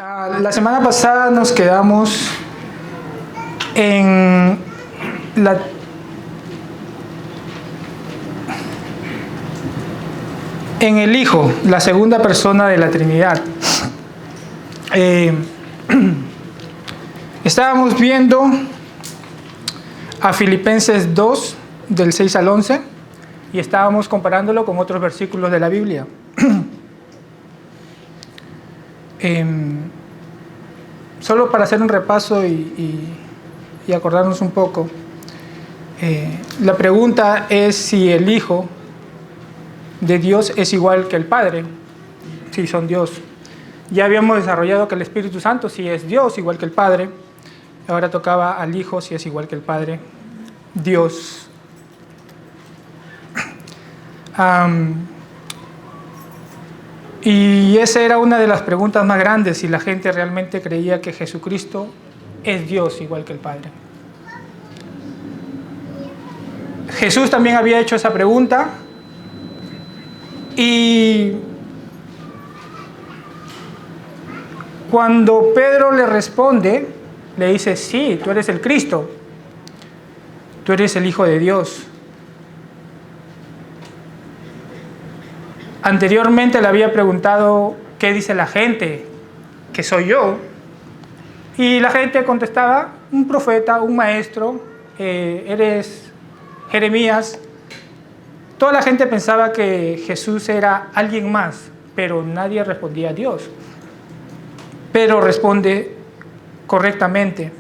La semana pasada nos quedamos en el Hijo, la segunda persona de la Trinidad. Estábamos viendo a Filipenses 2, del 6 al 11, y estábamos comparándolo con otros versículos de la Biblia. Solo para hacer un repaso y acordarnos un poco, la pregunta es si el Hijo de Dios es igual que el Padre, si son Dios. Ya habíamos desarrollado que el Espíritu Santo sí es Dios, igual que el Padre. Ahora tocaba al Hijo si es igual que el Padre, Dios. Y esa era una de las preguntas más grandes, si la gente realmente creía que Jesucristo es Dios igual que el Padre. Jesús también había hecho esa pregunta y cuando Pedro le responde, le dice: sí, tú eres el Cristo, tú eres el Hijo de Dios. Anteriormente le había preguntado: ¿qué dice la gente que soy yo? Y la gente contestaba: un profeta, un maestro, eres Jeremías. Toda la gente pensaba que Jesús era alguien más, pero nadie respondía a Dios. Pero responde correctamente.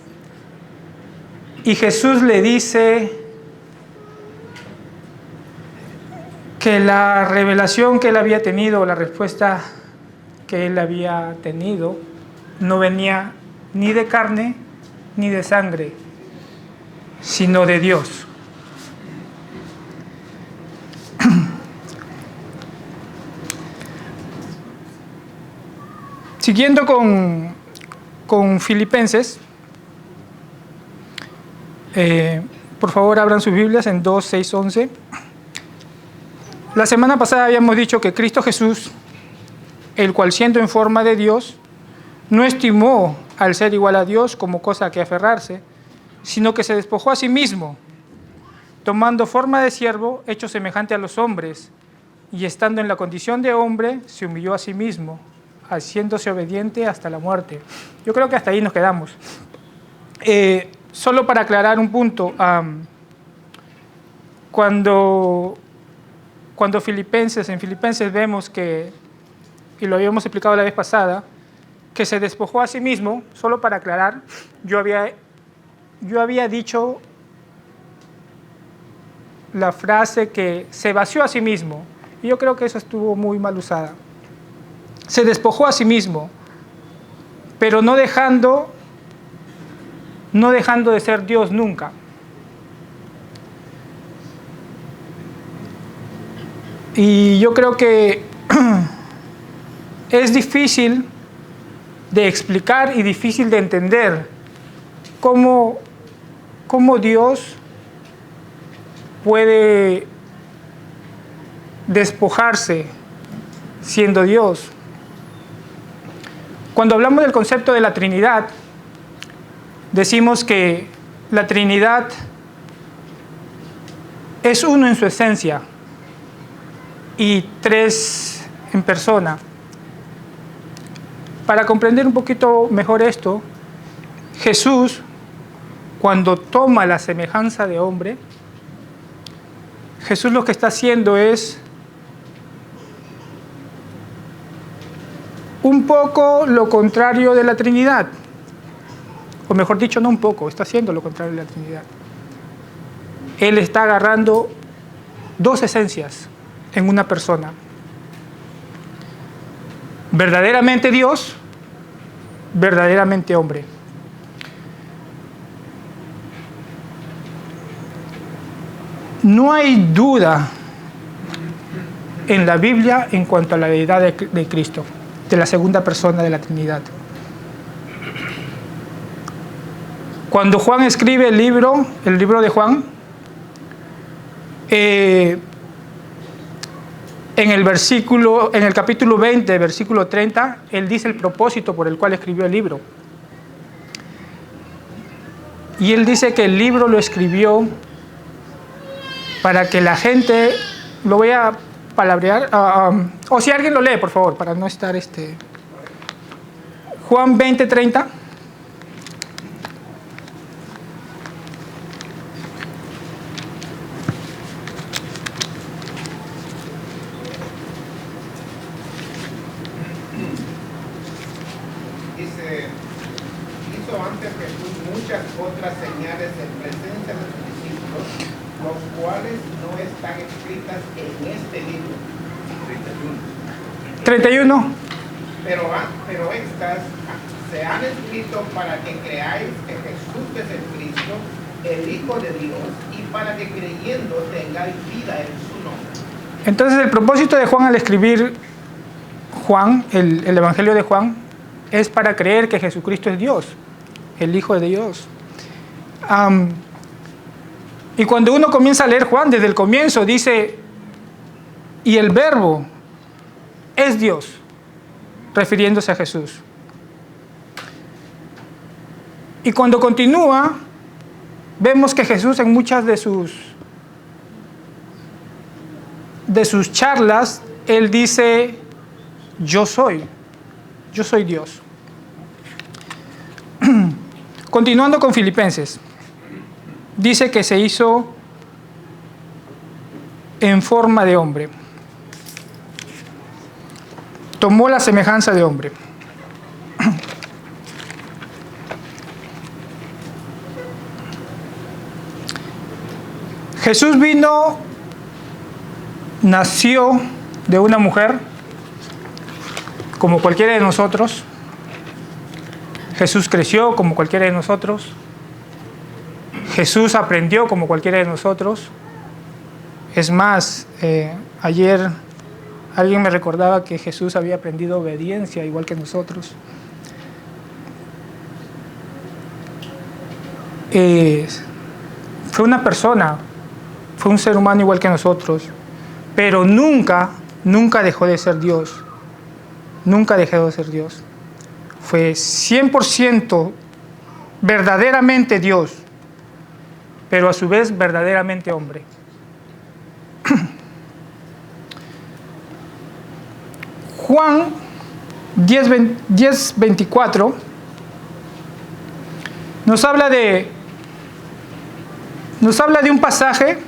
Y Jesús le dice que la revelación que él había tenido, la respuesta que él había tenido, no venía ni de carne ni de sangre, sino de Dios. Siguiendo con Filipenses, por favor abran sus Biblias en 2, 6, 11. La semana pasada habíamos dicho que Cristo Jesús, el cual siendo en forma de Dios, no estimó al ser igual a Dios como cosa a que aferrarse, sino que se despojó a sí mismo, tomando forma de siervo, hecho semejante a los hombres, y estando en la condición de hombre, se humilló a sí mismo, haciéndose obediente hasta la muerte. Yo creo que hasta ahí nos quedamos. Solo para aclarar un punto, cuando en Filipenses vemos que, y lo habíamos explicado la vez pasada, que se despojó a sí mismo, solo para aclarar, yo había dicho la frase que se vació a sí mismo, y yo creo que eso estuvo muy mal usada. Se despojó a sí mismo, pero no dejando de ser Dios nunca. Y yo creo que es difícil de explicar y difícil de entender cómo Dios puede despojarse siendo Dios. Cuando hablamos del concepto de la Trinidad, decimos que la Trinidad es uno en su esencia y tres en persona. Para comprender un poquito mejor esto, Jesús, cuando toma la semejanza de hombre, Jesús lo que está haciendo es un poco lo contrario de la Trinidad. O mejor dicho, no un poco, está haciendo lo contrario de la Trinidad. Él está agarrando dos esencias en una persona. Verdaderamente Dios, verdaderamente hombre. No hay duda en la Biblia en cuanto a la deidad de Cristo, de la segunda persona de la Trinidad. Cuando Juan escribe el libro de Juan, él en el capítulo 20, versículo 30, él dice el propósito por el cual escribió el libro. Y él dice que el libro lo escribió para que la gente, lo voy a palabrear, o si alguien lo lee, por favor, para no estar Juan 20, 30. Hizo antes Jesús muchas otras señales en presencia de sus discípulos, los cuales no están escritas en este libro. 31. Pero estas se han escrito para que creáis que Jesús es el Cristo, el Hijo de Dios, y para que creyendo tengáis vida en su nombre. Entonces el propósito de Juan al escribir Juan, el Evangelio de Juan, es para creer que Jesucristo es Dios, el Hijo de Dios. Y cuando uno comienza a leer Juan, desde el comienzo dice, y el Verbo es Dios, refiriéndose a Jesús. Y cuando continúa, vemos que Jesús en muchas de sus charlas, él dice, yo soy Dios. Continuando con Filipenses, dice que se hizo en forma de hombre. Tomó la semejanza de hombre. Jesús nació de una mujer, como cualquiera de nosotros. Jesús creció como cualquiera de nosotros. Jesús aprendió como cualquiera de nosotros. Es más, ayer alguien me recordaba que Jesús había aprendido obediencia igual que nosotros. Fue una persona, fue un ser humano igual que nosotros, pero nunca dejó de ser Dios. Nunca dejó de ser Dios. Fue 100% verdaderamente Dios, pero a su vez verdaderamente hombre. Juan 10:24 nos habla de un pasaje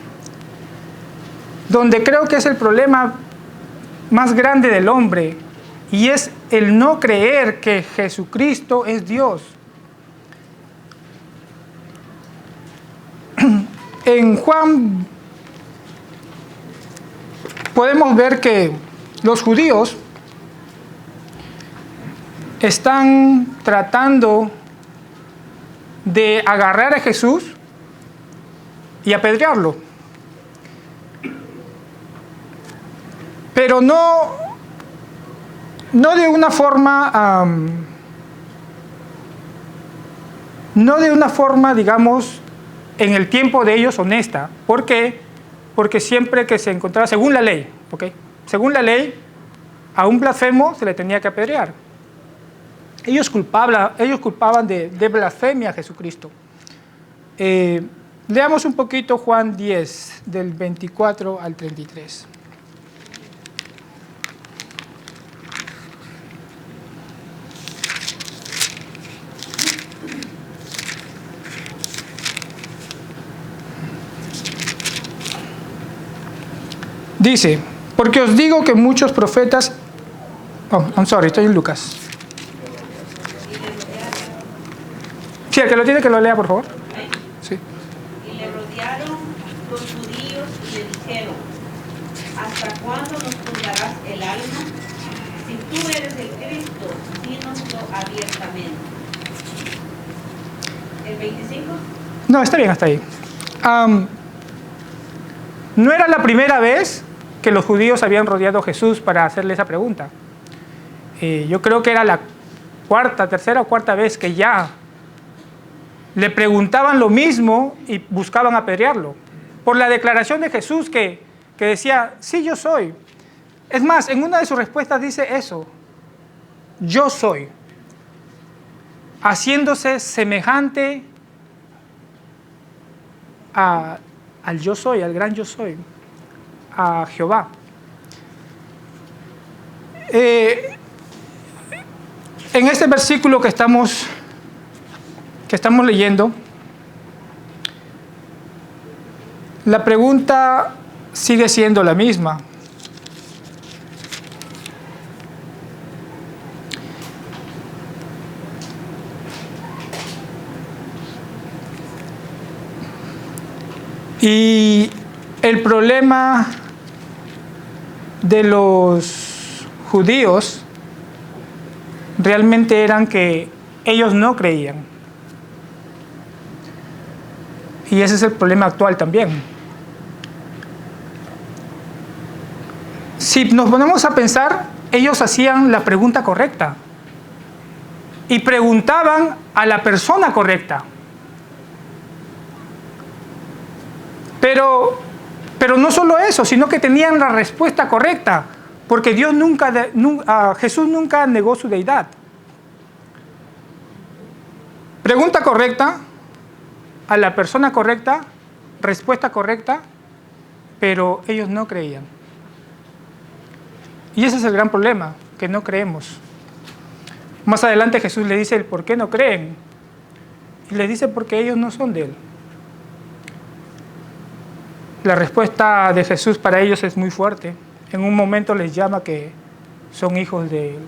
donde creo que es el problema más grande del hombre, y es el no creer que Jesucristo es Dios. En Juan podemos ver que los judíos están tratando de agarrar a Jesús y apedrearlo. Pero no de una forma, digamos, en el tiempo de ellos honesta. ¿Por qué? Porque siempre que se encontraba, según la ley, ¿ok? Según la ley, a un blasfemo se le tenía que apedrear. Ellos culpaban de blasfemia a Jesucristo. Leamos un poquito Juan 10, del 24 al 33. Dice, porque os digo que muchos profetas... estoy en Lucas. Sí, el que lo tiene que lo lea, por favor. Sí. Y le rodearon los judíos y le dijeron, ¿hasta cuándo nos juzgarás el alma? Si tú eres el Cristo, dínoslo abiertamente. ¿El 25? No, está bien hasta ahí. No era la primera vez que los judíos habían rodeado a Jesús para hacerle esa pregunta. Yo creo que era la tercera o cuarta vez que ya le preguntaban lo mismo y buscaban apedrearlo. Por la declaración de Jesús que decía, sí, yo soy. Es más, en una de sus respuestas dice eso: yo soy, haciéndose semejante al yo soy, al gran yo soy, a Jehová. En este versículo que estamos leyendo, la pregunta sigue siendo la misma. Y el problema de los judíos realmente eran que ellos no creían. Y ese es el problema actual también. Si nos ponemos a pensar, ellos hacían la pregunta correcta y preguntaban a la persona correcta. Pero no solo eso, sino que tenían la respuesta correcta, porque Jesús nunca negó su deidad. Pregunta correcta, a la persona correcta, respuesta correcta, pero ellos no creían. Y ese es el gran problema, que no creemos. Más adelante Jesús le dice el por qué no creen. Y les dice porque ellos no son de Él. La respuesta de Jesús para ellos es muy fuerte. En un momento les llama que son hijos del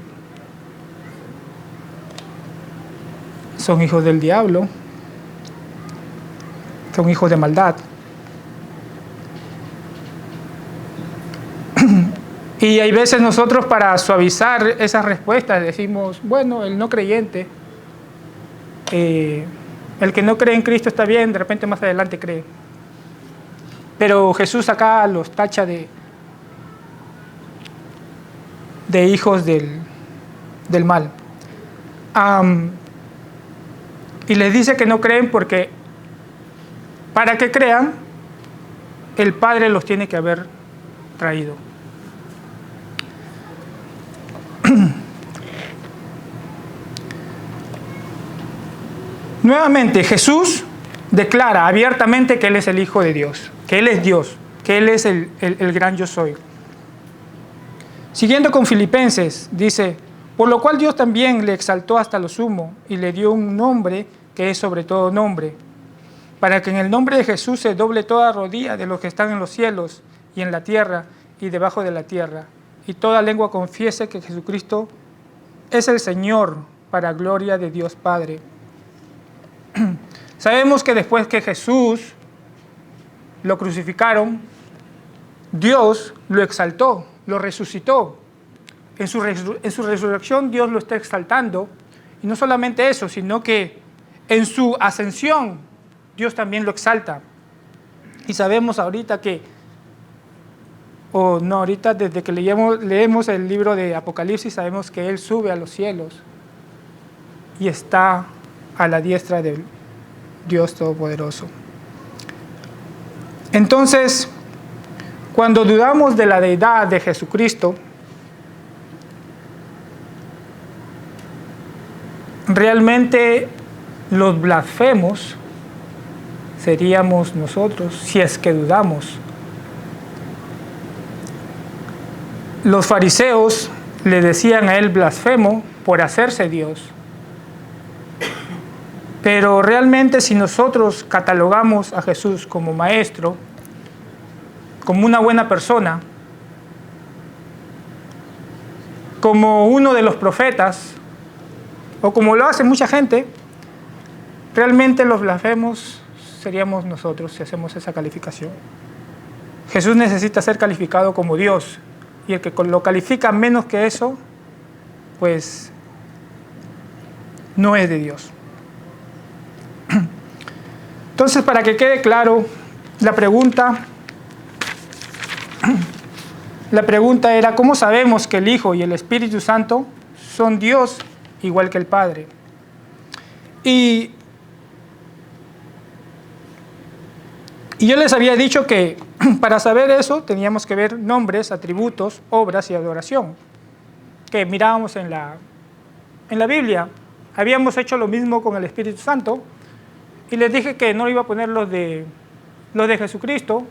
diablo, son hijos de maldad. Y hay veces nosotros, para suavizar esas respuestas, decimos, bueno, el no creyente, el que no cree en Cristo está bien, de repente más adelante cree. Pero Jesús acá los tacha de hijos del mal. Y les dice que no creen porque para que crean, el Padre los tiene que haber traído. Nuevamente, Jesús declara abiertamente que Él es el Hijo de Dios, que Él es Dios, que Él es el gran yo soy. Siguiendo con Filipenses, dice, por lo cual Dios también le exaltó hasta lo sumo y le dio un nombre que es sobre todo nombre, para que en el nombre de Jesús se doble toda rodilla de los que están en los cielos y en la tierra y debajo de la tierra, y toda lengua confiese que Jesucristo es el Señor, para gloria de Dios Padre. Sabemos que después que Jesús lo crucificaron, Dios lo exaltó, lo resucitó. En su resurrección Dios lo está exaltando. Y no solamente eso, sino que en su ascensión Dios también lo exalta. Y sabemos ahorita desde que leemos el libro de Apocalipsis, sabemos que Él sube a los cielos y está a la diestra del Dios Todopoderoso. Entonces, cuando dudamos de la deidad de Jesucristo, realmente los blasfemos seríamos nosotros, si es que dudamos. Los fariseos le decían a Él blasfemo por hacerse Dios. Pero realmente, si nosotros catalogamos a Jesús como maestro, como una buena persona, como uno de los profetas, o como lo hace mucha gente, realmente los blasfemos seríamos nosotros si hacemos esa calificación. Jesús necesita ser calificado como Dios, y el que lo califica menos que eso, pues no es de Dios. Entonces, para que quede claro, la pregunta era, ¿cómo sabemos que el Hijo y el Espíritu Santo son Dios igual que el Padre? Y Y yo les había dicho que para saber eso teníamos que ver nombres, atributos, obras y adoración, que mirábamos en la Biblia. Habíamos hecho lo mismo con el Espíritu Santo y les dije que no iba a poner los de Jesucristo,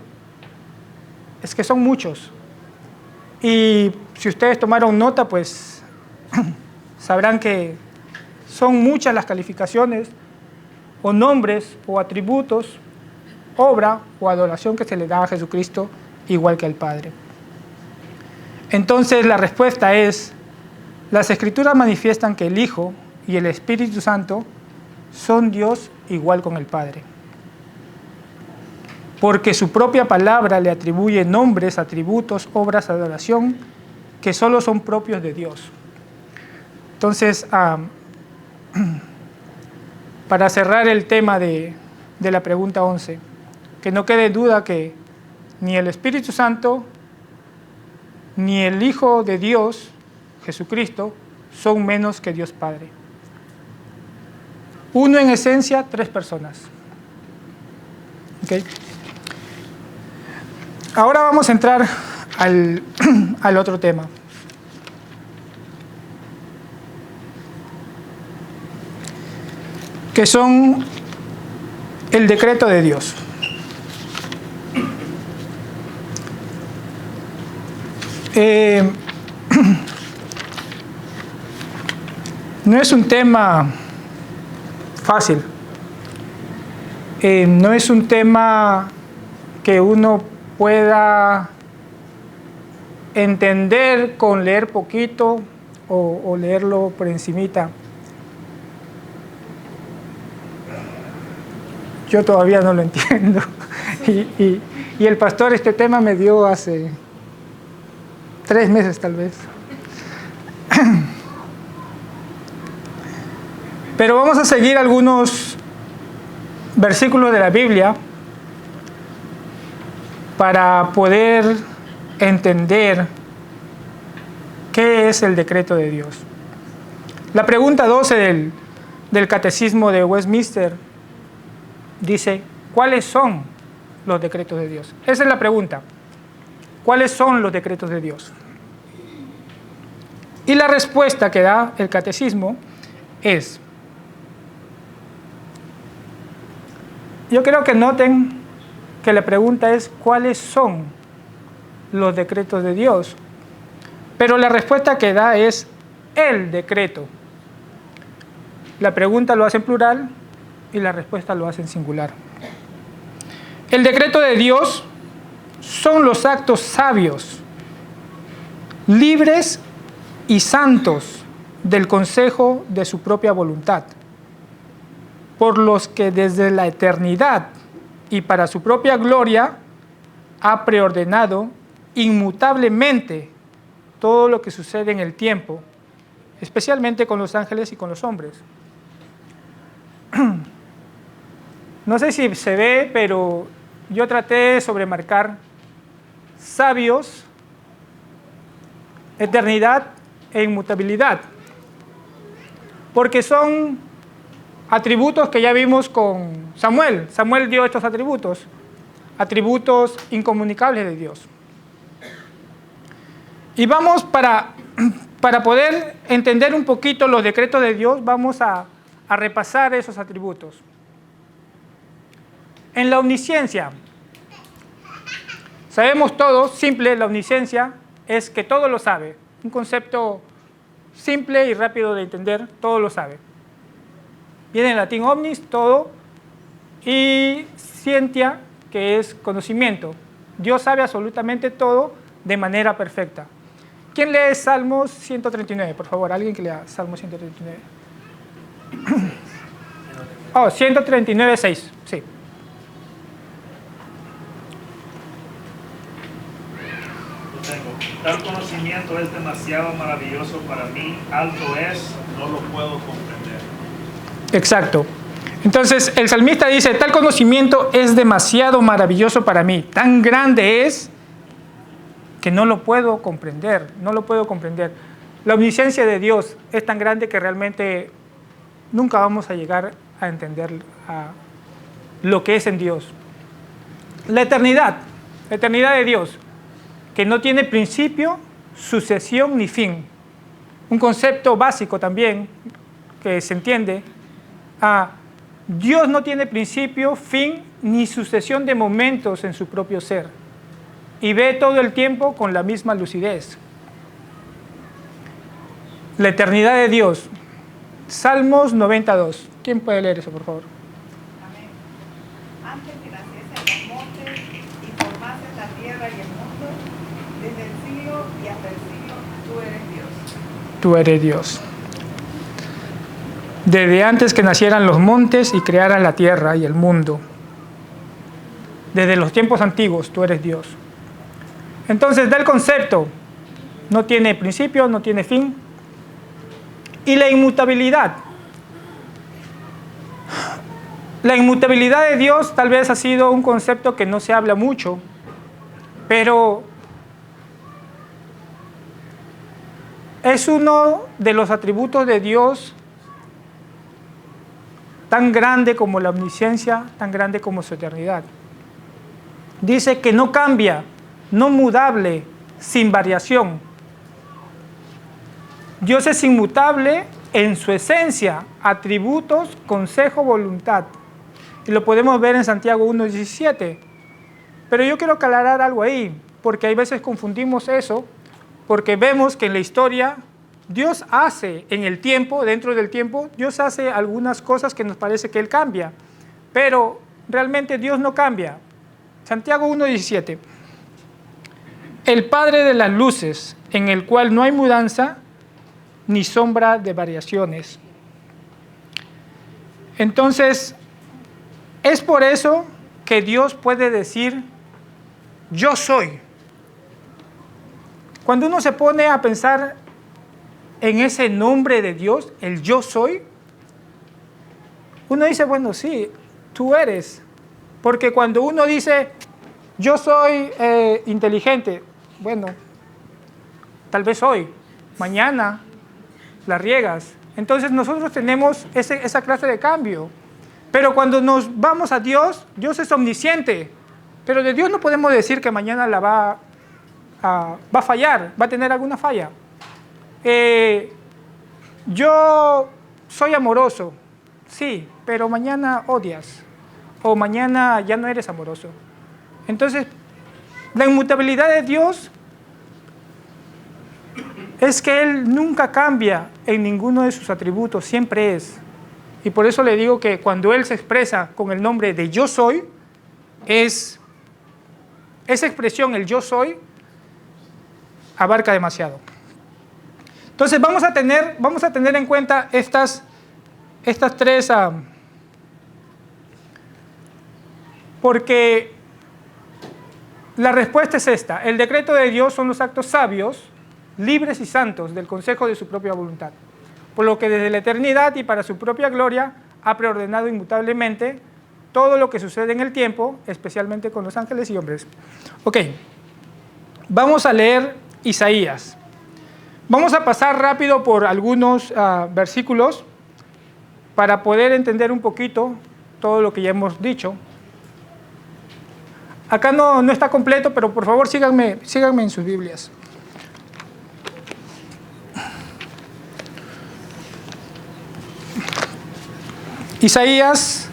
es que son muchos. Y si ustedes tomaron nota, pues sabrán que son muchas las calificaciones o nombres o atributos, obra o adoración que se le da a Jesucristo igual que al Padre. Entonces la respuesta es: las Escrituras manifiestan que el Hijo y el Espíritu Santo son Dios igual con el Padre, porque su propia palabra le atribuye nombres, atributos, obras, adoración que solo son propios de Dios. Entonces, para cerrar el tema de la pregunta 11, que no quede duda que ni el Espíritu Santo ni el Hijo de Dios, Jesucristo, son menos que Dios Padre. Uno en esencia, tres personas. ¿Okay? Ahora vamos a entrar al otro tema. Que son el decreto de Dios. No es un tema fácil. No es un tema que uno pueda entender con leer poquito o leerlo por encimita. Yo todavía no lo entiendo. Y el pastor este tema me dio hace 3 meses tal vez. Pero vamos a seguir algunos versículos de la Biblia para poder entender qué es el decreto de Dios. La pregunta 12 del Catecismo de Westminster dice: ¿cuáles son los decretos de Dios? Esa es la pregunta. ¿Cuáles son los decretos de Dios? Y la respuesta que da el Catecismo es: yo creo que noten que la pregunta es ¿cuáles son los decretos de Dios? Pero la respuesta que da es el decreto. La pregunta lo hace en plural y la respuesta lo hace en singular. El decreto de Dios son los actos sabios, libres y santos del consejo de su propia voluntad, por los que desde la eternidad y para su propia gloria ha preordenado inmutablemente todo lo que sucede en el tiempo, especialmente con los ángeles y con los hombres. No sé si se ve, pero yo traté de sobremarcar sabios, eternidad e inmutabilidad, porque son atributos que ya vimos con Samuel. Samuel dio estos atributos incomunicables de Dios. Y vamos para poder entender un poquito los decretos de Dios, vamos a repasar esos atributos. En la omnisciencia, sabemos todos, simple, la omnisciencia es que todo lo sabe. Un concepto simple y rápido de entender, todo lo sabe. Viene en latín omnis, todo, y scientia, que es conocimiento. Dios sabe absolutamente todo de manera perfecta. ¿Quién lee Salmos 139? Por favor, alguien que lea Salmos 139. 139, 6, sí. Tal conocimiento es demasiado maravilloso para mí, alto es, no lo puedo comprender. Exacto. Entonces el salmista dice: tal conocimiento es demasiado maravilloso para mí, tan grande es que no lo puedo comprender, no lo puedo comprender. La omnisciencia de Dios es tan grande que realmente nunca vamos a llegar a entender lo que es en Dios. La eternidad de Dios, que no tiene principio, sucesión ni fin. Un concepto básico también que se entiende. Dios no tiene principio, fin ni sucesión de momentos en su propio ser y ve todo el tiempo con la misma lucidez. La eternidad de Dios. Salmos 92. ¿Quién puede leer eso, por favor? Amén. Antes que naciesen los montes y formasen la tierra y el mundo, desde el siglo y hasta el siglo, tú eres Dios. Tú eres Dios. Desde antes que nacieran los montes y crearan la tierra y el mundo. Desde los tiempos antiguos, tú eres Dios. Entonces, da el concepto. No tiene principio, no tiene fin. Y la inmutabilidad. La inmutabilidad de Dios tal vez ha sido un concepto que no se habla mucho, pero es uno de los atributos de Dios tan grande como la omnisciencia, tan grande como su eternidad. Dice que no cambia, no mudable, sin variación. Dios es inmutable en su esencia, atributos, consejo, voluntad. Y lo podemos ver en Santiago 1:17. Pero yo quiero aclarar algo ahí, porque hay veces confundimos eso, porque vemos que en la historia Dios hace en el tiempo, dentro del tiempo, Dios hace algunas cosas que nos parece que Él cambia, pero realmente Dios no cambia. Santiago 1:17. El Padre de las luces, en el cual no hay mudanza ni sombra de variaciones. Entonces, es por eso que Dios puede decir, yo soy. Cuando uno se pone a pensar en ese nombre de Dios, el yo soy, uno dice, bueno, sí, tú eres. Porque cuando uno dice, yo soy inteligente, bueno, tal vez hoy, mañana la riegas. Entonces nosotros tenemos esa clase de cambio. Pero cuando nos vamos a Dios, Dios es omnisciente. Pero de Dios no podemos decir que mañana la va a fallar, va a tener alguna falla. Yo soy amoroso, sí, pero mañana odias. O mañana ya no eres amoroso. Entonces, la inmutabilidad de Dios es que Él nunca cambia en ninguno de sus atributos, siempre es. Y por eso le digo que cuando Él se expresa con el nombre de yo soy, esa expresión, el yo soy, abarca demasiado. Entonces vamos a tener en cuenta estas tres, porque la respuesta es esta. El decreto de Dios son los actos sabios, libres y santos del consejo de su propia voluntad, por lo que desde la eternidad y para su propia gloria ha preordenado inmutablemente todo lo que sucede en el tiempo, especialmente con los ángeles y hombres. Ok, vamos a leer Isaías. Vamos a pasar rápido por algunos versículos para poder entender un poquito todo lo que ya hemos dicho. Acá no está completo, pero por favor síganme en sus Biblias. Isaías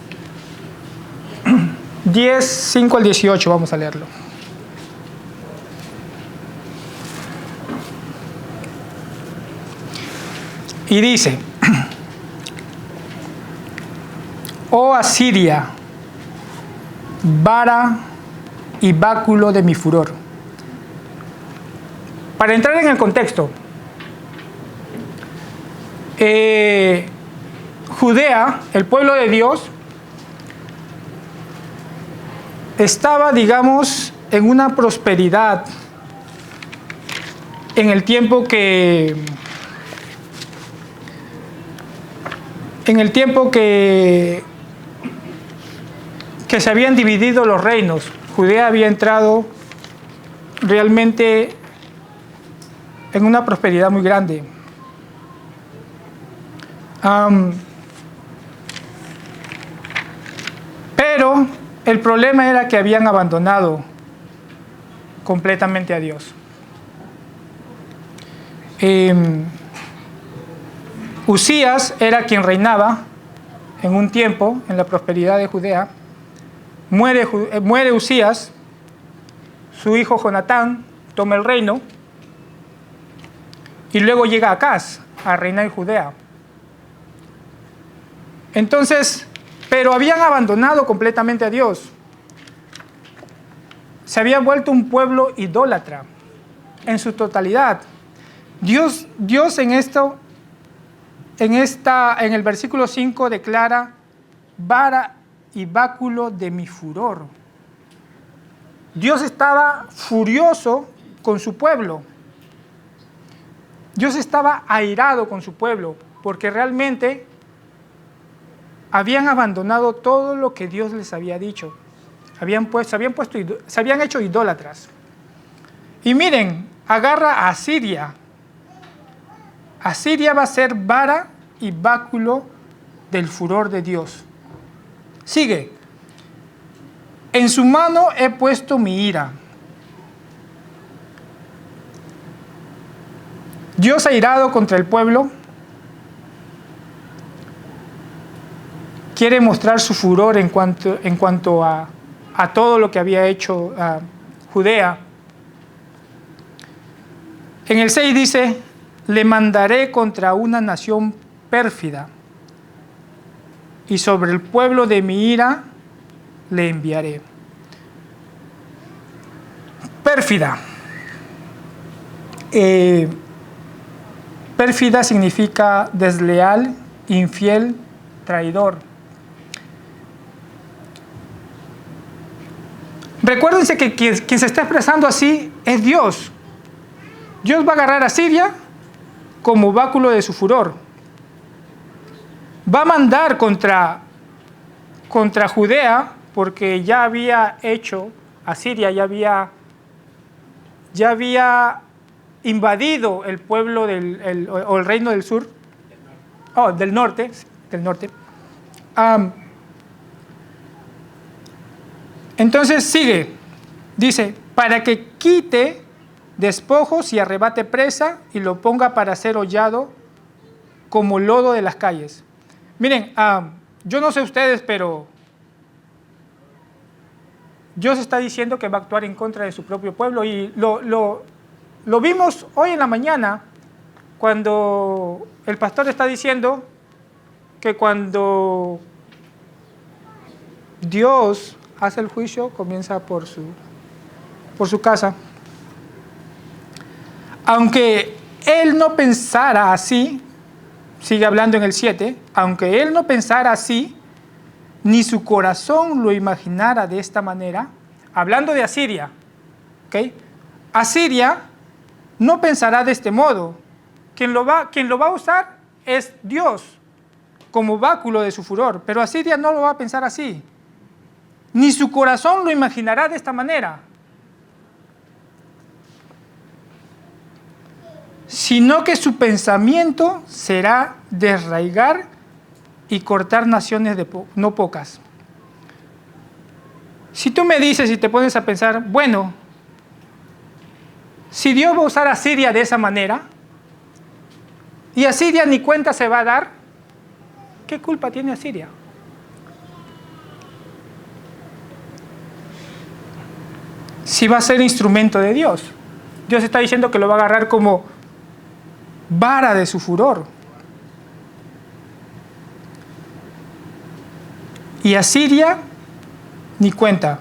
10, 5 al 18, vamos a leerlo. Y dice, oh Asiria, vara y báculo de mi furor. Para entrar en el contexto, Judea, el pueblo de Dios, estaba, digamos, en una prosperidad en el tiempo que se habían dividido los reinos. Judea había entrado realmente en una prosperidad muy grande. Pero El problema era que habían abandonado completamente a Dios. Usías era quien reinaba en un tiempo, en la prosperidad de Judea. Muere Usías, su hijo Jonatán toma el reino, y luego llega Acaz a reinar en Judea. Entonces, pero habían abandonado completamente a Dios. Se había vuelto un pueblo idólatra en su totalidad. Dios en el versículo 5 declara: vara y báculo de mi furor. Dios estaba furioso con su pueblo. Dios estaba airado con su pueblo porque realmente habían abandonado todo lo que Dios les había dicho. Se habían hecho idólatras. Y miren, agarra a Asiria. Asiria va a ser vara y báculo del furor de Dios. Sigue. En su mano he puesto mi ira. Dios airado contra el pueblo quiere mostrar su furor en cuanto a todo lo que había hecho Judea. En el 6 dice: le mandaré contra una nación pérfida, y sobre el pueblo de mi ira le enviaré. Pérfida. Pérfida significa desleal, infiel, traidor. Recuérdense que quien se está expresando así es Dios. Dios va a agarrar a Siria como báculo de su furor. Va a mandar contra Judea, porque ya había hecho, Asiria ya había invadido el pueblo o el reino del sur, del norte. Entonces sigue, dice: para que quite despojos y arrebate presa y lo ponga para ser hollado como lodo de las calles. Miren, yo no sé ustedes, pero Dios está diciendo que va a actuar en contra de su propio pueblo, y lo vimos hoy en la mañana cuando el pastor está diciendo que cuando Dios hace el juicio comienza por su casa. Aunque él no pensara así, sigue hablando en el 7, aunque él no pensara así, ni su corazón lo imaginara de esta manera, hablando de Asiria, ¿okay? Asiria no pensará de este modo. Quien lo va a usar es Dios como báculo de su furor, pero Asiria no lo va a pensar así. Ni su corazón lo imaginará de esta manera, sino que su pensamiento será desarraigar y cortar naciones no pocas. Si tú me dices y te pones a pensar, bueno, si Dios va a usar a Asiria de esa manera, y Asiria ni cuenta se va a dar, ¿qué culpa tiene Asiria? Si va a ser instrumento de Dios. Dios está diciendo que lo va a agarrar como vara de su furor. Y Asiria ni cuenta.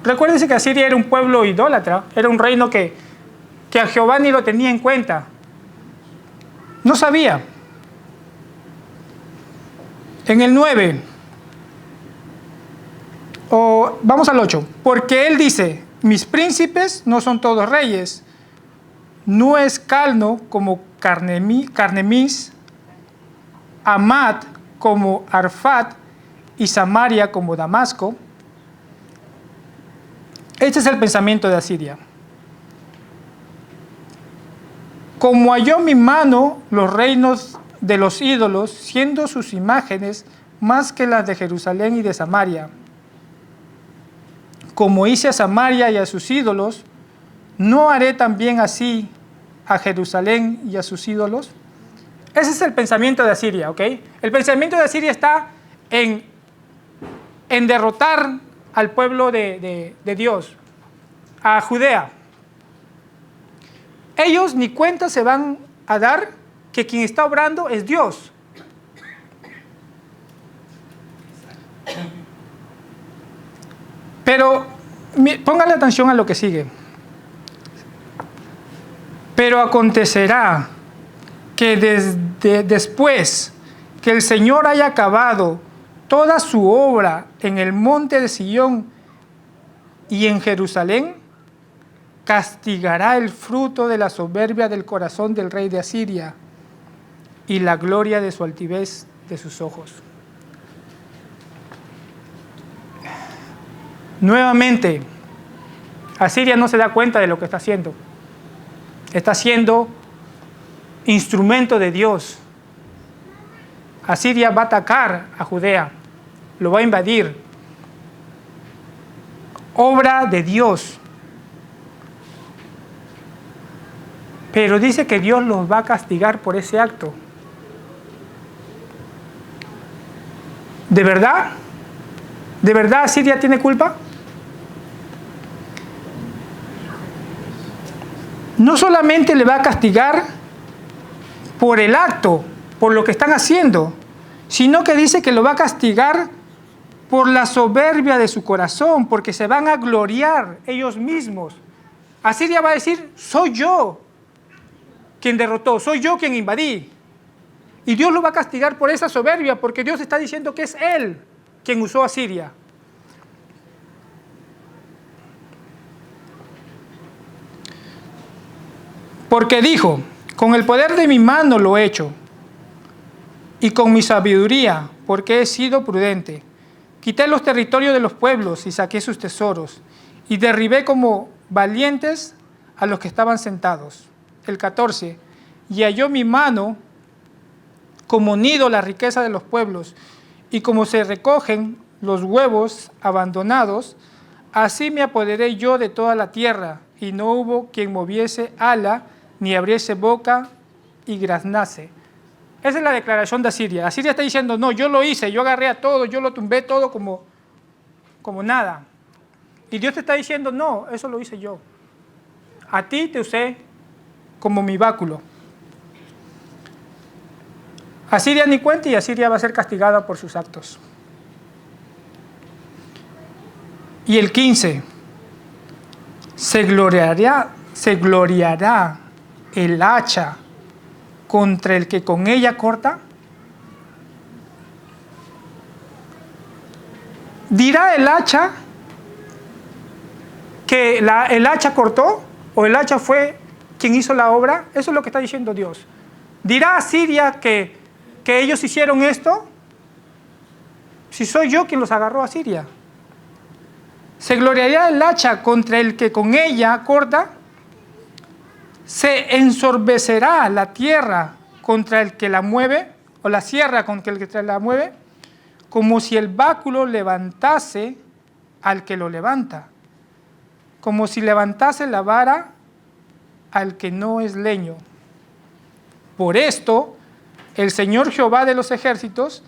Recuérdense que Asiria era un pueblo idólatra, era un reino que a Jehová ni lo tenía en cuenta. No sabía. En el 9, vamos al 8, porque él dice: mis príncipes no son todos reyes, no es Calno como Carnemis, Amat como Arfat y Samaria como Damasco. Este es el pensamiento de Asiria. Como halló mi mano los reinos de los ídolos, siendo sus imágenes más que las de Jerusalén y de Samaria. como hice a Samaria y a sus ídolos, ¿no haré también así a Jerusalén y a sus ídolos? Ese es el pensamiento de Asiria, ¿ok? El pensamiento de Asiria está en derrotar al pueblo de Dios, a Judea. Ellos ni cuenta se van a dar que quien está obrando es Dios. Pero póngale atención a lo que sigue. Pero acontecerá que después que el Señor haya acabado toda su obra en el monte de Sión y en Jerusalén, castigará el fruto de la soberbia del corazón del rey de Asiria y la gloria de su altivez de sus ojos. Nuevamente, Asiria no se da cuenta de lo que está haciendo. Está siendo instrumento de Dios. Asiria va a atacar a Judea, lo va a invadir. Obra de Dios. Pero dice que Dios los va a castigar por ese acto. ¿De verdad? ¿De verdad Asiria tiene culpa? No solamente le va a castigar por el acto, por lo que están haciendo, sino que dice que lo va a castigar por la soberbia de su corazón, porque se van a gloriar ellos mismos. Asiria va a decir, soy yo quien derrotó, soy yo quien invadí. Y Dios lo va a castigar por esa soberbia, porque Dios está diciendo que es Él quien usó a Asiria. Porque dijo, con el poder de mi mano lo he hecho, y con mi sabiduría, porque he sido prudente. Quité los territorios de los pueblos y saqué sus tesoros, y derribé como valientes a los que estaban sentados. El 14, y halló mi mano como nido la riqueza de los pueblos, y como se recogen los huevos abandonados, así me apoderé yo de toda la tierra, y no hubo quien moviese ala, ni abriese boca y graznase. Esa es la declaración de Asiria. Asiria está diciendo, no, yo lo hice, yo agarré a todo, yo lo tumbé todo como nada. Y Dios te está diciendo, no, eso lo hice yo. A ti te usé como mi báculo. Asiria ni cuenta y Asiria va a ser castigada por sus actos. Y el 15, se gloriará el hacha contra el que con ella corta. ¿Dirá el hacha que el hacha cortó o el hacha fue quien hizo la obra? Eso es lo que está diciendo Dios. ¿Dirá Asiria que ellos hicieron esto? Si soy yo quien los agarró a Asiria. ¿Se gloriará el hacha contra el que con ella corta? ¿Se ensorbecerá la tierra contra el que la mueve, o la sierra contra el que la mueve? Como si el báculo levantase al que lo levanta, como si levantase la vara al que no es leño. Por esto, el Señor Jehová de los ejércitos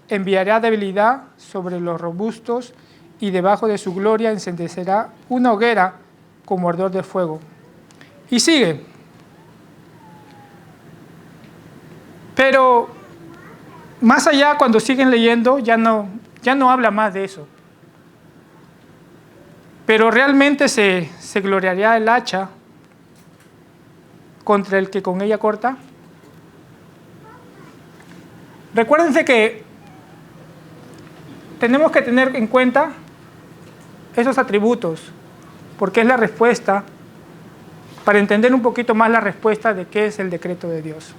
enviará debilidad sobre los robustos, y debajo de su gloria encendecerá una hoguera como ardor de fuego. Y sigue. Pero más allá, cuando siguen leyendo, ya no habla más de eso. Pero realmente se gloriará el hacha contra el que con ella corta. Recuérdense que tenemos que tener en cuenta esos atributos, porque es la respuesta, para entender un poquito más la respuesta de qué es el decreto de Dios.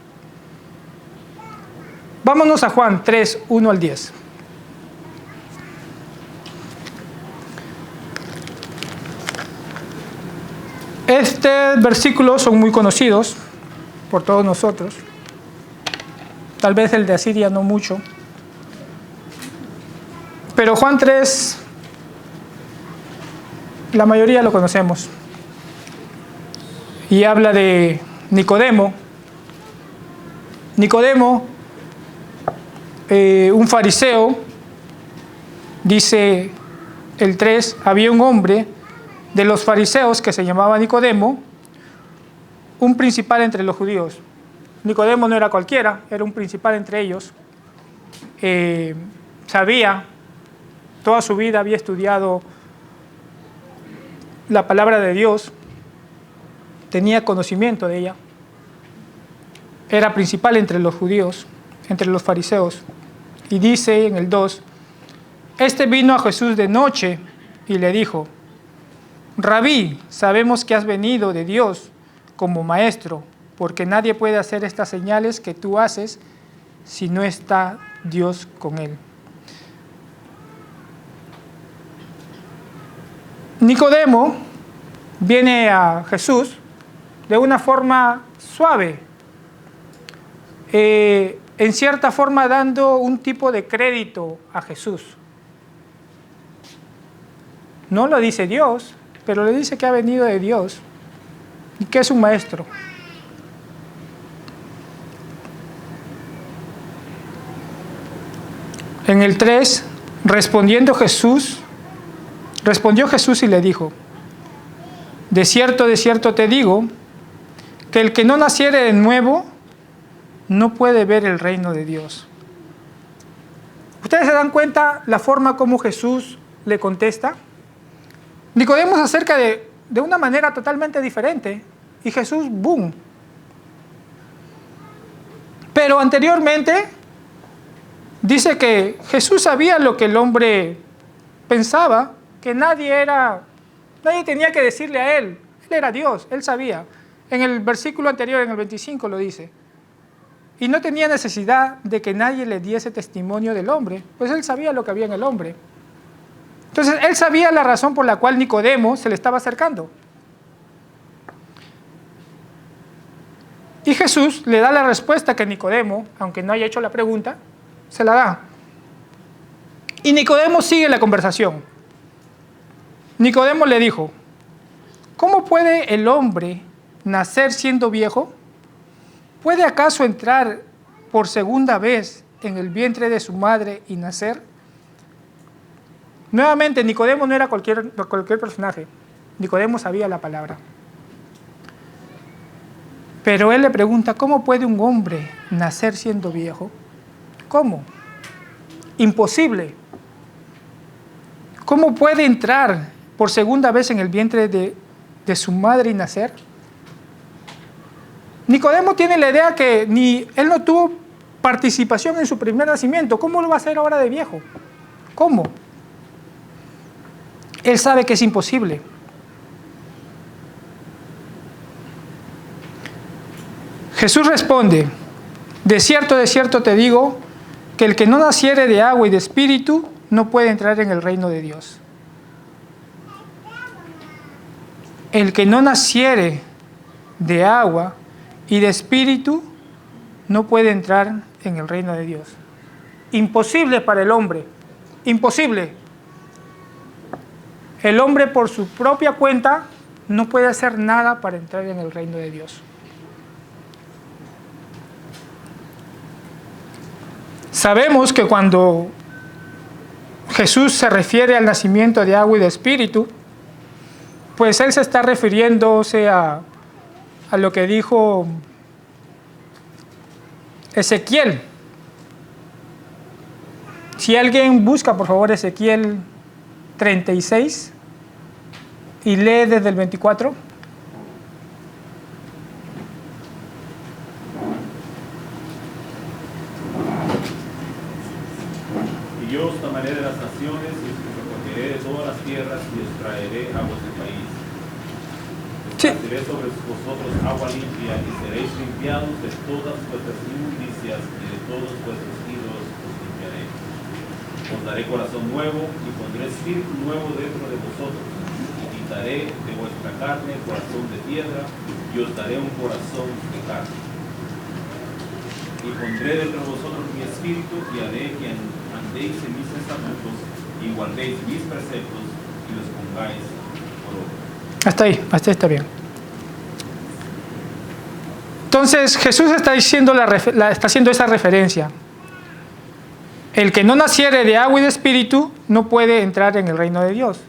Vámonos a Juan 3, 1 al 10. Este versículo son muy conocidos por todos nosotros. Tal vez el de Asiria no mucho. Pero Juan 3, la mayoría lo conocemos. Y habla de Nicodemo. Nicodemo, un fariseo, dice el 3, había un hombre de los fariseos que se llamaba Nicodemo, un principal entre los judíos. Nicodemo no era cualquiera, era un principal entre ellos. Sabía, toda su vida había estudiado la palabra de Dios, tenía conocimiento de ella. Era principal entre los judíos, entre los fariseos. Y dice en el 2, este vino a Jesús de noche y le dijo, Rabí, sabemos que has venido de Dios como maestro, porque nadie puede hacer estas señales que tú haces si no está Dios con él. Nicodemo viene a Jesús de una forma suave, en cierta forma dando un tipo de crédito a Jesús. No lo dice Dios, pero le dice que ha venido de Dios y que es un maestro. En el 3, respondió Jesús y le dijo, de cierto te digo, que el que no naciere de nuevo no puede ver el reino de Dios. ¿Ustedes se dan cuenta la forma como Jesús le contesta? Nicodemo se acerca de una manera totalmente diferente y Jesús, ¡boom! Pero anteriormente dice que Jesús sabía lo que el hombre pensaba, que nadie tenía que decirle a él. Él era Dios, él sabía. En el versículo anterior, en el 25, lo dice. Y no tenía necesidad de que nadie le diese testimonio del hombre, pues él sabía lo que había en el hombre. Entonces, él sabía la razón por la cual Nicodemo se le estaba acercando. Y Jesús le da la respuesta que Nicodemo, aunque no haya hecho la pregunta, se la da. Y Nicodemo sigue la conversación. Nicodemo le dijo, ¿cómo puede el hombre nacer siendo viejo? ¿Puede acaso entrar por segunda vez en el vientre de su madre y nacer? Nuevamente, Nicodemo no era cualquier personaje. Nicodemo sabía la palabra. Pero él le pregunta, ¿cómo puede un hombre nacer siendo viejo? ¿Cómo? Imposible. ¿Cómo puede entrar por segunda vez en el vientre de su madre y nacer? Nicodemo tiene la idea que él no tuvo participación en su primer nacimiento. ¿Cómo lo va a hacer ahora de viejo? ¿Cómo? Él sabe que es imposible. Jesús responde, de cierto te digo, que el que no naciere de agua y de espíritu no puede entrar en el reino de Dios. El que no naciere de agua y de espíritu no puede entrar en el reino de Dios. Imposible para el hombre, imposible. El hombre por su propia cuenta no puede hacer nada para entrar en el reino de Dios. Sabemos que cuando Jesús se refiere al nacimiento de agua y de espíritu, pues él se está refiriéndose a lo que dijo Ezequiel. Si alguien busca, por favor, Ezequiel 36 y lee desde el 24. Y yo os tomaré de las naciones y os recogeré de todas las tierras y os traeré a vuestro país. Esparciré sobre vosotros agua limpia y seréis limpiados de todas vuestras inmundicias y de todos vuestros ídolos os limpiaré. Os daré corazón nuevo y pondré espíritu nuevo dentro de vosotros. Y quitaré de vuestra carne corazón de piedra y os daré un corazón de carne. Y pondré dentro de vosotros mi espíritu y haré que andéis en mis estatutos y guardéis mis preceptos y los pongáis por todo. Hasta ahí está bien. Entonces Jesús está haciendo esa referencia. El que no naciere de agua y de espíritu no puede entrar en el reino de Dios.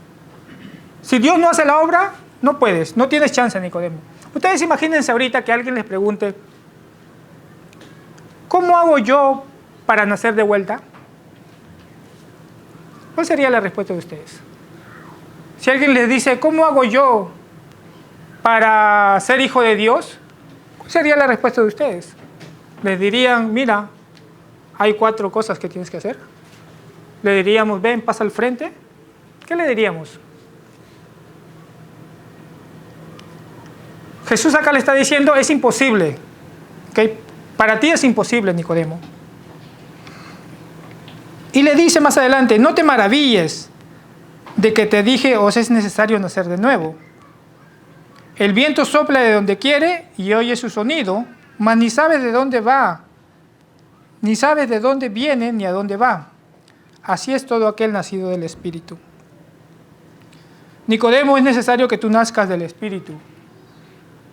Si Dios no hace la obra, no puedes, no tienes chance, Nicodemo. Ustedes imagínense ahorita que alguien les pregunte, ¿cómo hago yo para nacer de vuelta? ¿Cuál sería la respuesta de ustedes? Si alguien les dice, ¿cómo hago yo para ser hijo de Dios? ¿Cuál sería la respuesta de ustedes? Les dirían, mira, hay 4 cosas que tienes que hacer. Le diríamos, ven, pasa al frente. ¿Qué le diríamos? Jesús acá le está diciendo, es imposible. ¿Okay? Para ti es imposible, Nicodemo. Y le dice más adelante, no te maravilles de que te dije, os es necesario nacer de nuevo. El viento sopla de donde quiere y oye su sonido, mas ni sabes de dónde va, ni sabes de dónde viene ni a dónde va. Así es todo aquel nacido del Espíritu. Nicodemo, es necesario que tú nazcas del Espíritu.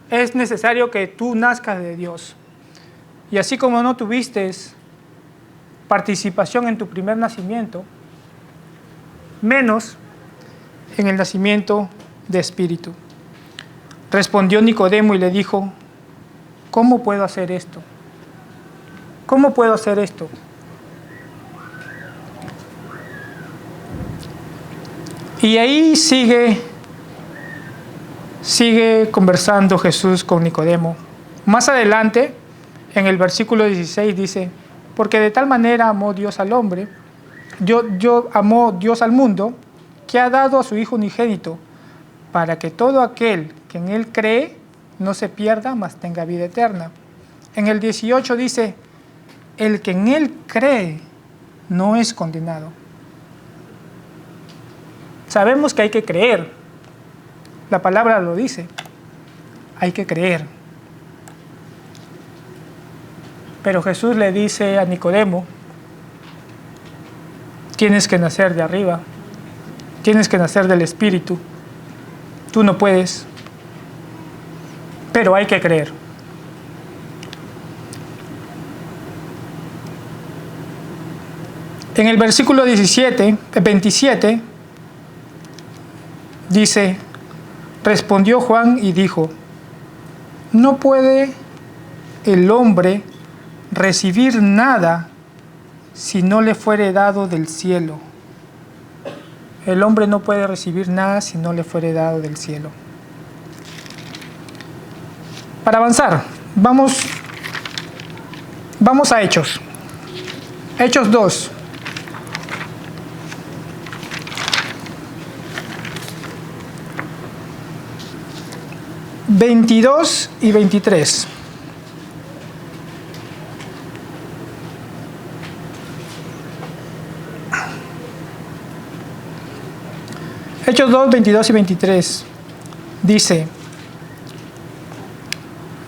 Es necesario que tú nazcas de Dios. Y así como no tuviste participación en tu primer nacimiento, menos en el nacimiento de Espíritu. Respondió Nicodemo y le dijo, ¿cómo puedo hacer esto? ¿Cómo puedo hacer esto? Y ahí sigue conversando Jesús con Nicodemo. Más adelante, en el versículo 16 dice, porque de tal manera amó Dios al hombre, amó Dios al mundo, que ha dado a su Hijo unigénito, para que todo aquel que en Él cree no se pierda, mas tenga vida eterna. En el 18 dice, el que en Él cree no es condenado. Sabemos que hay que creer. La palabra lo dice. Hay que creer. Pero Jesús le dice a Nicodemo, tienes que nacer de arriba. Tienes que nacer del Espíritu. Tú no puedes. Pero hay que creer. En el versículo 27, dice, respondió Juan y dijo, no puede el hombre recibir nada si no le fuere dado del cielo. El hombre no puede recibir nada si no le fuere dado del cielo. Para avanzar, vamos a Hechos. Hechos 2. ...22 y 23. Hechos 2, 22 y 23. Dice,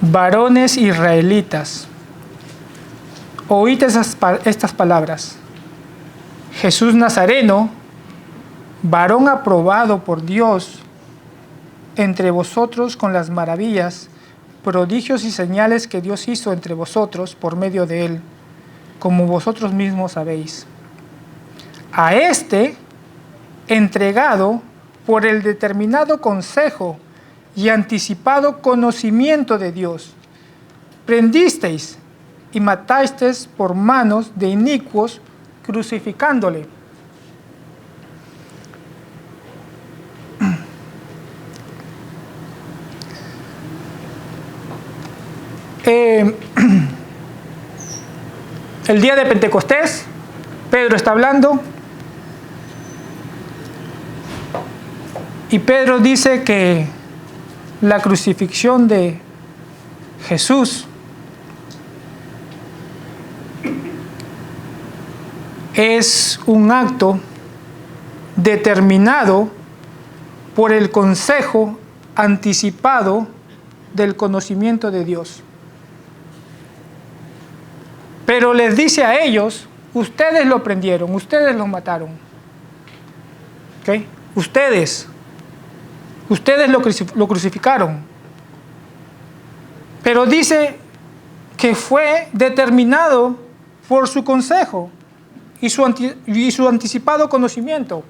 varones israelitas, oíd estas palabras. Jesús Nazareno, varón aprobado por Dios entre vosotros con las maravillas, prodigios y señales que Dios hizo entre vosotros por medio de él, como vosotros mismos sabéis. A este, entregado por el determinado consejo y anticipado conocimiento de Dios, prendisteis y matasteis por manos de inicuos, crucificándole. El día de Pentecostés, Pedro está hablando y Pedro dice que la crucifixión de Jesús es un acto determinado por el consejo anticipado del conocimiento de Dios. Pero les dice a ellos, ustedes lo prendieron, ustedes lo mataron. ¿Okay? Ustedes Ustedes lo crucificaron. Pero dice que fue determinado por su consejo y su anticipado conocimiento.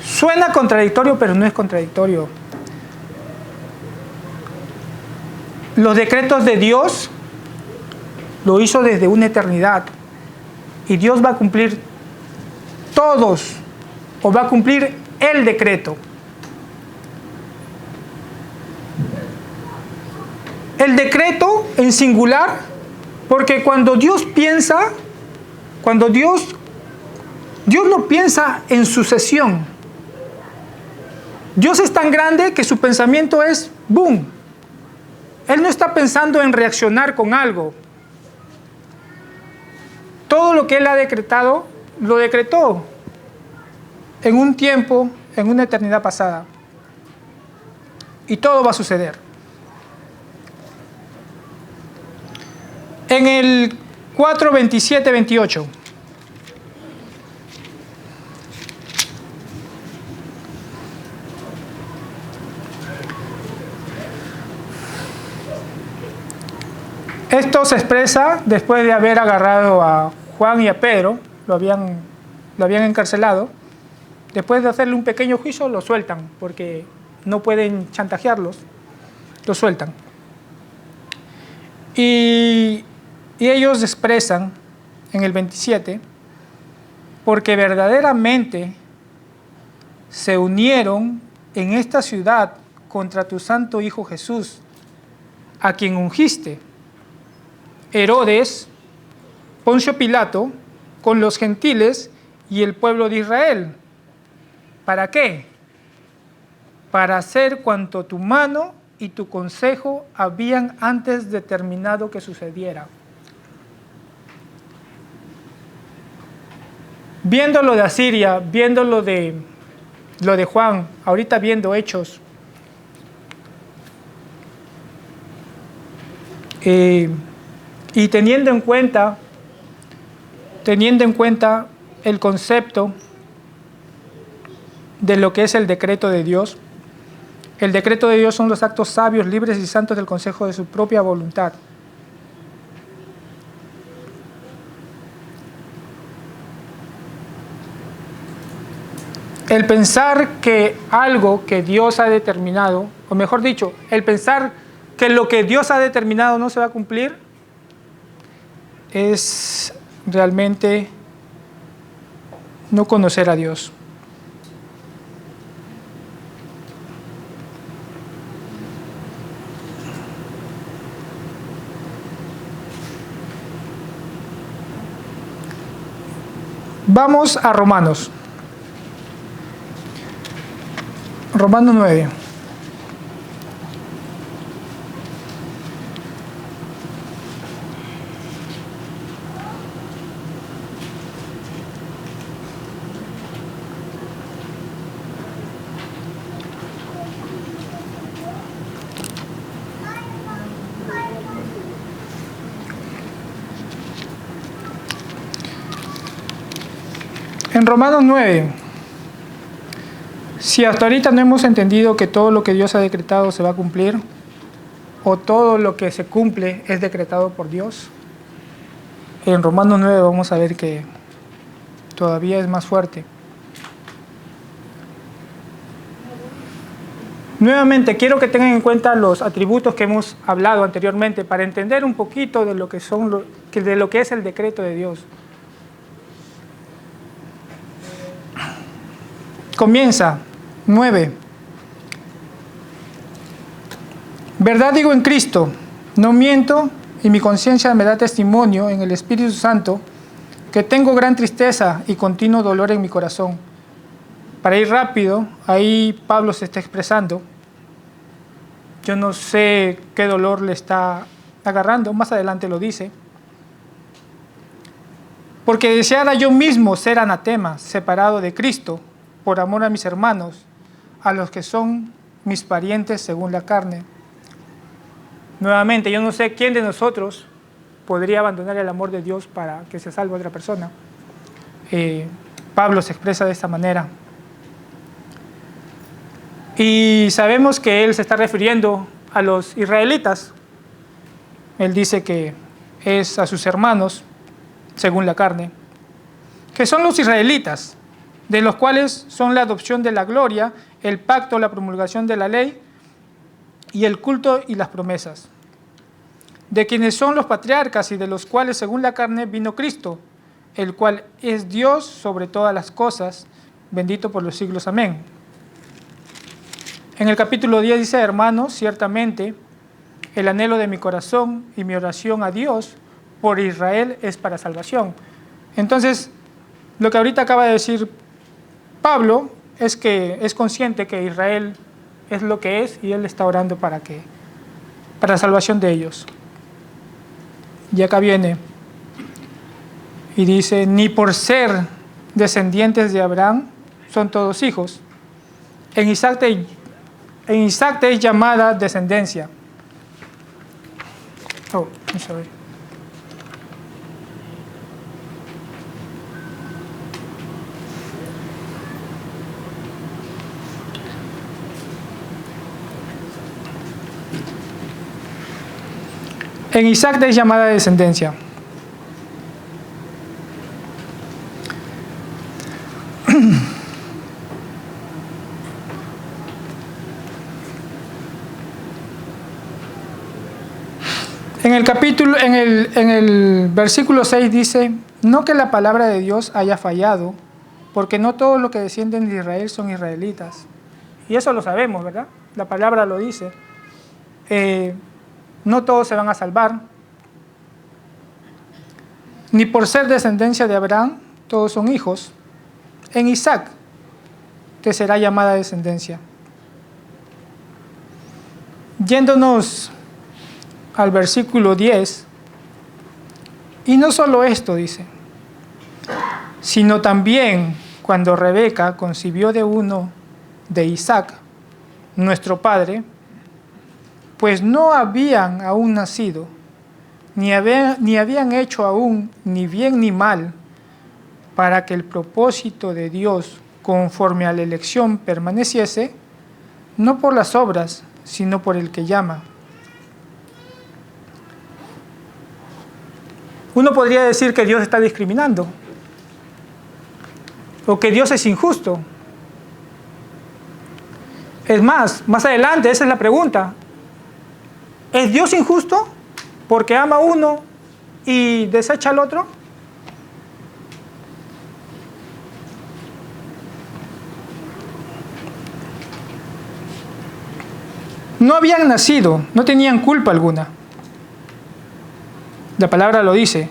Suena contradictorio, pero no es contradictorio. Los decretos de Dios lo hizo desde una eternidad. Y Dios va a cumplir todos, o va a cumplir el decreto. El decreto en singular, porque cuando Dios piensa, Dios lo piensa en sucesión. Dios es tan grande que su pensamiento es boom. Él no está pensando en reaccionar con algo. Todo lo que Él ha decretado, lo decretó en un tiempo, en una eternidad pasada. Y todo va a suceder. En el 4:27-28. Esto se expresa después de haber agarrado a Juan y a Pedro, lo habían encarcelado. Después de hacerle un pequeño juicio, lo sueltan, porque no pueden chantajearlos, lo sueltan. Y ellos expresan en el 27, porque verdaderamente se unieron en esta ciudad contra tu santo Hijo Jesús, a quien ungiste, Herodes, Poncio Pilato, con los gentiles y el pueblo de Israel. ¿Para qué? Para hacer cuanto tu mano y tu consejo habían antes determinado que sucediera. Viendo lo de Asiria, viendo lo de Juan, ahorita viendo Hechos, y teniendo en cuenta el concepto de lo que es el decreto de Dios. El decreto de Dios son los actos sabios, libres y santos del consejo de su propia voluntad. El pensar que algo que Dios ha determinado, o mejor dicho, el pensar que lo que Dios ha determinado no se va a cumplir, es realmente no conocer a Dios. Vamos a Romanos. Romanos 9. En Romanos 9, si hasta ahorita no hemos entendido que todo lo que Dios ha decretado se va a cumplir, o todo lo que se cumple es decretado por Dios, en Romanos 9 vamos a ver que todavía es más fuerte. Nuevamente, quiero que tengan en cuenta los atributos que hemos hablado anteriormente para entender un poquito de lo que es el decreto de Dios. Comienza, 9. Verdad digo en Cristo, no miento, y mi conciencia me da testimonio en el Espíritu Santo, que tengo gran tristeza y continuo dolor en mi corazón. Para ir rápido, ahí Pablo se está expresando. Yo no sé qué dolor le está agarrando, más adelante lo dice. Porque deseara yo mismo ser anatema, separado de Cristo, por amor a mis hermanos, a los que son mis parientes según la carne. Nuevamente, yo no sé quién de nosotros podría abandonar el amor de Dios para que se salve otra persona. Pablo se expresa de esta manera. Y sabemos que él se está refiriendo a los israelitas. Él dice que es a sus hermanos, según la carne, que son los israelitas, de los cuales son la adopción de la gloria, el pacto, la promulgación de la ley y el culto y las promesas, de quienes son los patriarcas y de los cuales, según la carne, vino Cristo, el cual es Dios sobre todas las cosas, bendito por los siglos. Amén. En el capítulo 10 dice: hermanos, ciertamente el anhelo de mi corazón y mi oración a Dios por Israel es para salvación. Entonces, lo que ahorita acaba de decir Pablo es que es consciente que Israel es lo que es y él está orando para la salvación de ellos. Y acá viene y dice: ni por ser descendientes de Abraham son todos hijos. En Isaac te es llamada descendencia. Vamos a ver. En Isaac te es llamada descendencia. En el versículo 6 dice: no que la palabra de Dios haya fallado, porque no todos los que descienden de Israel son israelitas. Y eso lo sabemos, ¿verdad? La palabra lo dice. No todos se van a salvar. Ni por ser descendencia de Abraham, todos son hijos. En Isaac te será llamada descendencia. Yéndonos al versículo 10, y no solo esto dice, sino también cuando Rebeca concibió de uno de Isaac, nuestro padre, pues no habían aún nacido, ni habían hecho aún ni bien ni mal, para que el propósito de Dios conforme a la elección permaneciese, no por las obras, sino por el que llama. Uno podría decir que Dios está discriminando, o que Dios es injusto. Es más adelante, esa es la pregunta. ¿Es Dios injusto porque ama a uno y desecha al otro? No habían nacido, no tenían culpa alguna. La palabra lo dice.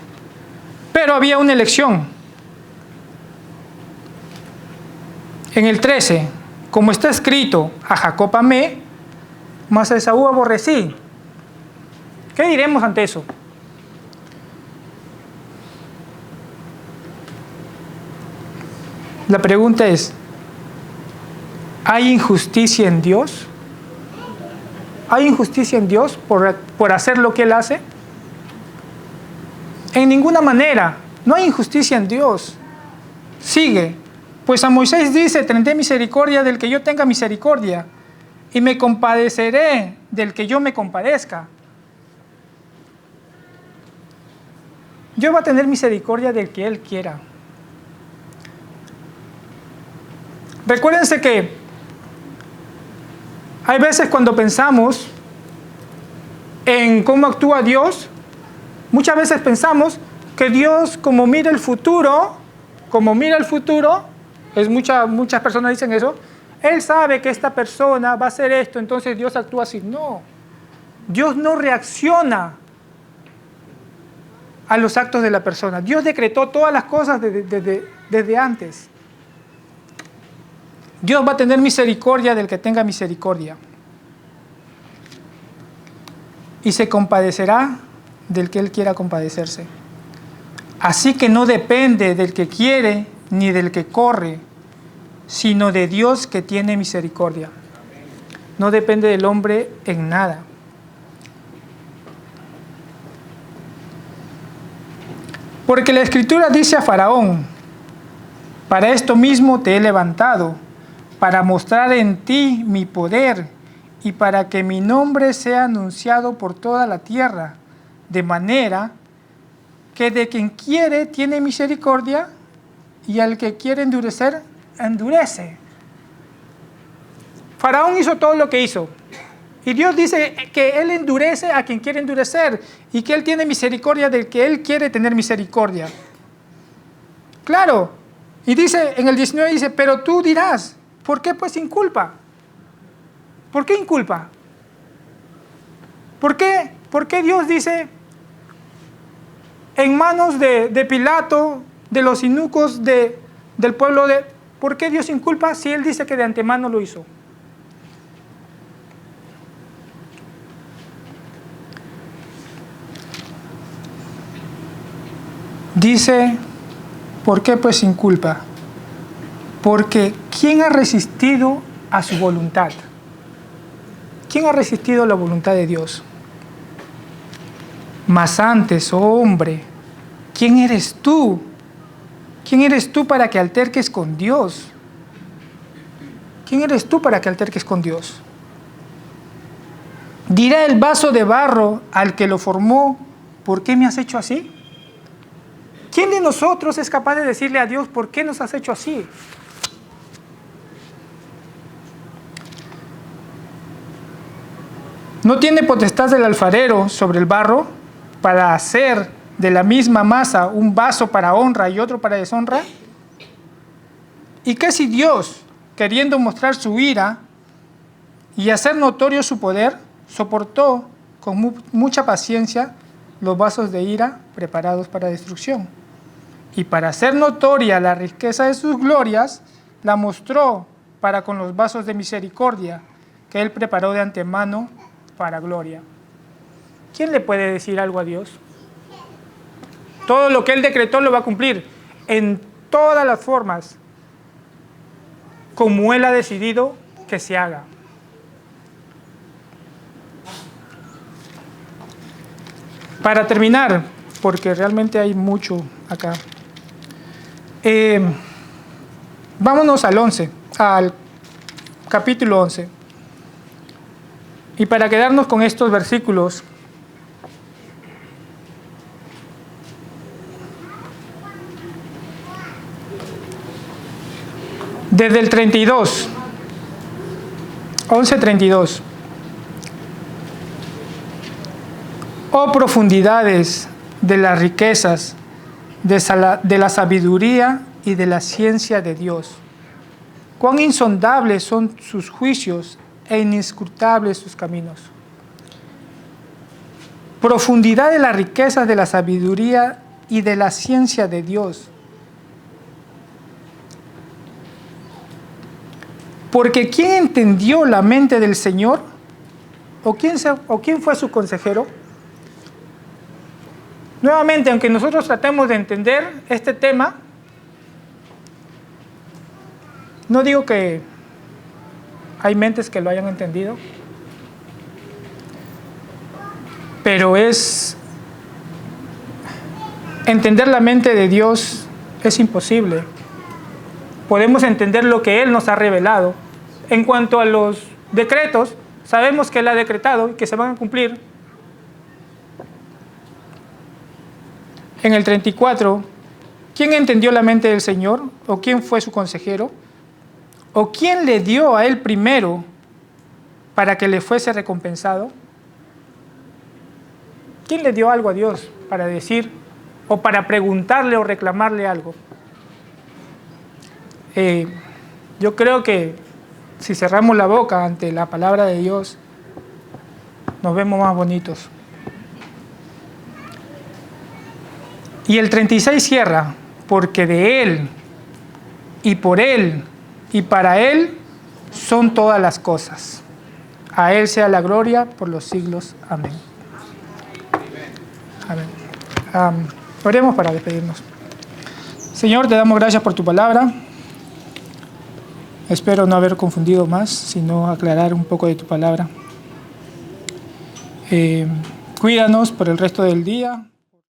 Pero había una elección. En el 13, como está escrito: a Jacob amé, mas a Esaú aborrecí. ¿Qué diremos ante eso? La pregunta es: ¿hay injusticia en Dios? ¿Hay injusticia en Dios por hacer lo que Él hace? En ninguna manera. No hay injusticia en Dios. Sigue. Pues a Moisés dice: tendré misericordia del que yo tenga misericordia, y me compadeceré del que yo me compadezca. Dios va a tener misericordia del que Él quiera. Recuérdense que hay veces cuando pensamos en cómo actúa Dios, muchas veces pensamos que Dios, como mira el futuro, muchas personas dicen eso, Él sabe que esta persona va a hacer esto, entonces Dios actúa así. No, Dios no reacciona a los actos de la persona. Dios decretó todas las cosas desde antes. Dios va a tener misericordia del que tenga misericordia. Y se compadecerá del que Él quiera compadecerse. Así que no depende del que quiere ni del que corre, sino de Dios que tiene misericordia. No depende del hombre en nada. Porque la Escritura dice a Faraón: para esto mismo te he levantado, para mostrar en ti mi poder y para que mi nombre sea anunciado por toda la tierra, de manera que de quien quiere tiene misericordia y al que quiere endurecer, endurece. Faraón hizo todo lo que hizo. Y Dios dice que Él endurece a quien quiere endurecer y que Él tiene misericordia del que Él quiere tener misericordia. Claro. Y dice, en el 19 dice, pero tú dirás, ¿por qué pues inculpa? ¿Por qué inculpa? ¿Por qué Dios dice, en manos de Pilato, de los eunucos del pueblo ¿por qué Dios inculpa si Él dice que de antemano lo hizo? Dice, ¿por qué pues sin culpa? Porque ¿quién ha resistido a su voluntad? ¿Quién ha resistido la voluntad de Dios? Mas antes, oh hombre, ¿quién eres tú? ¿Quién eres tú para que alterques con Dios? ¿Quién eres tú para que alterques con Dios? Dirá el vaso de barro al que lo formó, ¿por qué me has hecho así? ¿Quién de nosotros es capaz de decirle a Dios, ¿por qué nos has hecho así? ¿No tiene potestad el alfarero sobre el barro para hacer de la misma masa un vaso para honra y otro para deshonra? ¿Y qué si Dios, queriendo mostrar su ira y hacer notorio su poder, soportó con mucha paciencia los vasos de ira preparados para destrucción? Y para hacer notoria la riqueza de sus glorias, la mostró para con los vasos de misericordia que Él preparó de antemano para gloria. ¿Quién le puede decir algo a Dios? Todo lo que Él decretó lo va a cumplir en todas las formas, como Él ha decidido que se haga. Para terminar, porque realmente hay mucho acá, vámonos al capítulo 11. Y para quedarnos con estos versículos, desde el 32, 11:32. Oh profundidades de las riquezas, de la sabiduría y de la ciencia de Dios. Cuán insondables son sus juicios e inescrutables sus caminos. Profundidad de las riquezas, de la sabiduría y de la ciencia de Dios. Porque ¿quién entendió la mente del Señor? ¿O quién fue su consejero? Nuevamente, aunque nosotros tratemos de entender este tema, no digo que hay mentes que lo hayan entendido, pero entender la mente de Dios es imposible. Podemos entender lo que Él nos ha revelado. En cuanto a los decretos, sabemos que Él ha decretado y que se van a cumplir. En el 34, ¿quién entendió la mente del Señor? ¿O quién fue su consejero? ¿O quién le dio a Él primero para que le fuese recompensado? ¿Quién le dio algo a Dios para decir o para preguntarle o reclamarle algo? Yo creo que si cerramos la boca ante la palabra de Dios, nos vemos más bonitos. Y el 36 cierra, porque de Él, y por Él, y para Él, son todas las cosas. A Él sea la gloria por los siglos. Amén. Amén. Oremos para despedirnos. Señor, te damos gracias por tu palabra. Espero no haber confundido más, sino aclarar un poco de tu palabra. Cuídanos por el resto del día.